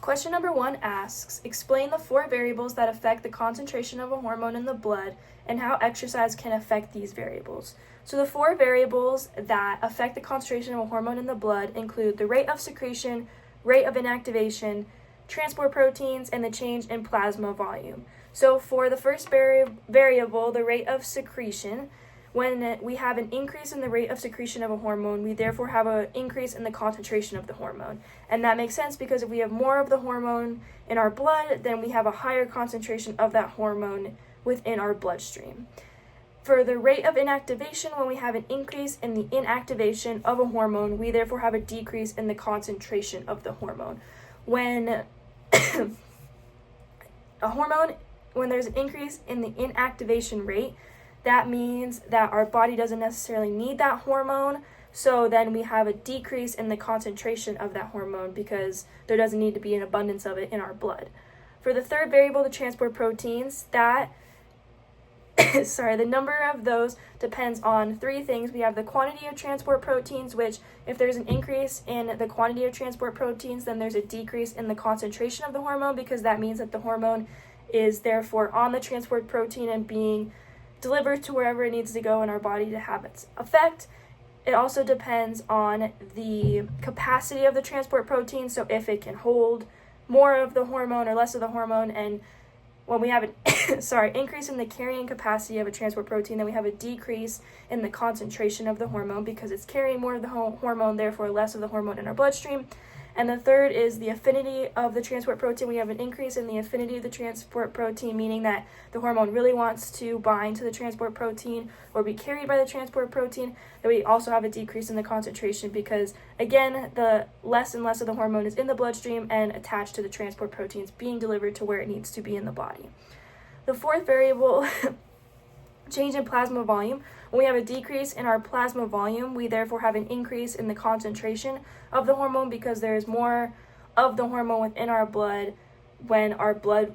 Question number 1 asks, explain the 4 variables that affect the concentration of a hormone in the blood and how exercise can affect these variables. So the 4 variables that affect the concentration of a hormone in the blood include the rate of secretion, rate of inactivation, transport proteins, and the change in plasma volume. So for the first variable, the rate of secretion, when we have an increase in the rate of secretion of a hormone, we therefore have an increase in the concentration of the hormone. And that makes sense because if we have more of the hormone in our blood, then we have a higher concentration of that hormone within our bloodstream. For the rate of inactivation, when we have an increase in the inactivation of a hormone, we therefore have a decrease in the concentration of the hormone. When when there's an increase in the inactivation rate, that means that our body doesn't necessarily need that hormone, so then we have a decrease in the concentration of that hormone because there doesn't need to be an abundance of it in our blood. For the third variable, the transport proteins, the number of those depends on 3 things. We have the quantity of transport proteins, which if there's an increase in the quantity of transport proteins, then there's a decrease in the concentration of the hormone because that means that the hormone is therefore on the transport protein and being delivered to wherever it needs to go in our body to have its effect. It also depends on the capacity of the transport protein, so if it can hold more of the hormone or less of the hormone, and when we have an increase in the carrying capacity of a transport protein, then we have a decrease in the concentration of the hormone because it's carrying more of the hormone, therefore less of the hormone in our bloodstream. And the third is the affinity of the transport protein. We have an increase in the affinity of the transport protein, meaning that the hormone really wants to bind to the transport protein or be carried by the transport protein. Then we also have a decrease in the concentration because, again, the less and less of the hormone is in the bloodstream and attached to the transport proteins being delivered to where it needs to be in the body. The fourth variable, change in plasma volume. When we have a decrease in our plasma volume, we therefore have an increase in the concentration of the hormone because there is more of the hormone within our blood when our blood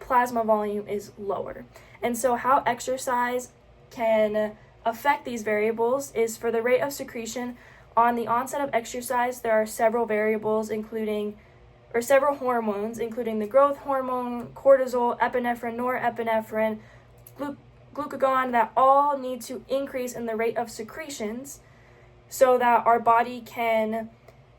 plasma volume is lower. And so how exercise can affect these variables is for the rate of secretion. On the onset of exercise, there are several hormones, including the growth hormone, cortisol, epinephrine, norepinephrine, glucagon, that all need to increase in the rate of secretions so that our body can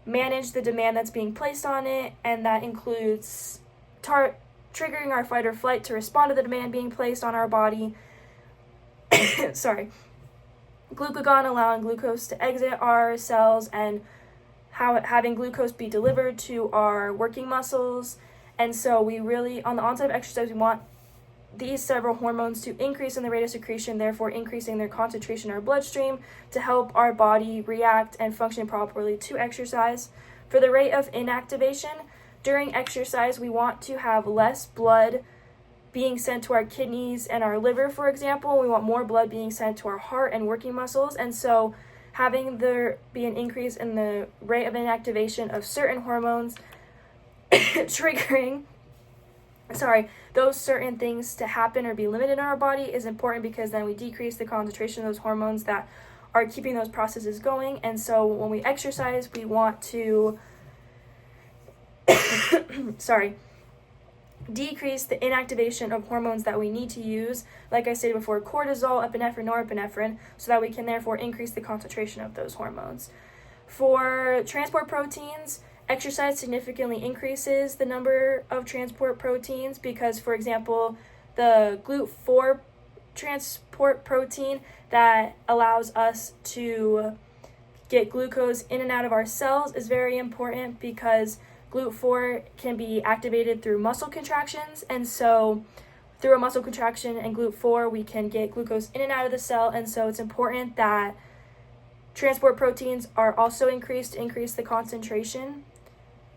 manage the demand that's being placed on it, and that includes triggering our fight or flight to respond to the demand being placed on our body. Glucagon allowing glucose to exit our cells and having glucose be delivered to our working muscles. And so we really, on the onset of exercise, we want these several hormones to increase in the rate of secretion, therefore increasing their concentration in our bloodstream to help our body react and function properly to exercise. For the rate of inactivation, during exercise, we want to have less blood being sent to our kidneys and our liver, for example. We want more blood being sent to our heart and working muscles, and so having there be an increase in the rate of inactivation of certain hormones triggering those certain things to happen or be limited in our body is important because then we decrease the concentration of those hormones that are keeping those processes going. And so when we exercise, we want to decrease the inactivation of hormones that we need to use, like I said before, cortisol, epinephrine, norepinephrine, so that we can therefore increase the concentration of those hormones. For transport proteins, exercise significantly increases the number of transport proteins because, for example, the GLUT4 transport protein that allows us to get glucose in and out of our cells is very important because GLUT4 can be activated through muscle contractions, and so through a muscle contraction and GLUT4 we can get glucose in and out of the cell, and so it's important that transport proteins are also increased to decrease the concentration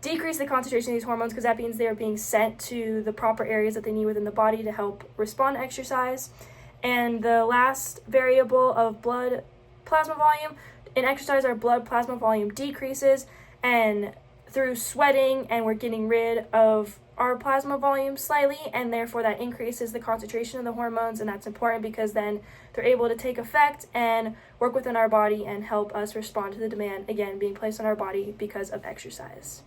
of these hormones because that means they are being sent to the proper areas that they need within the body to help respond to exercise. And the last variable of blood plasma volume, in exercise our blood plasma volume decreases, and through sweating and we're getting rid of our plasma volume slightly, and therefore that increases the concentration of the hormones, and that's important because then they're able to take effect and work within our body and help us respond to the demand, again, being placed on our body because of exercise.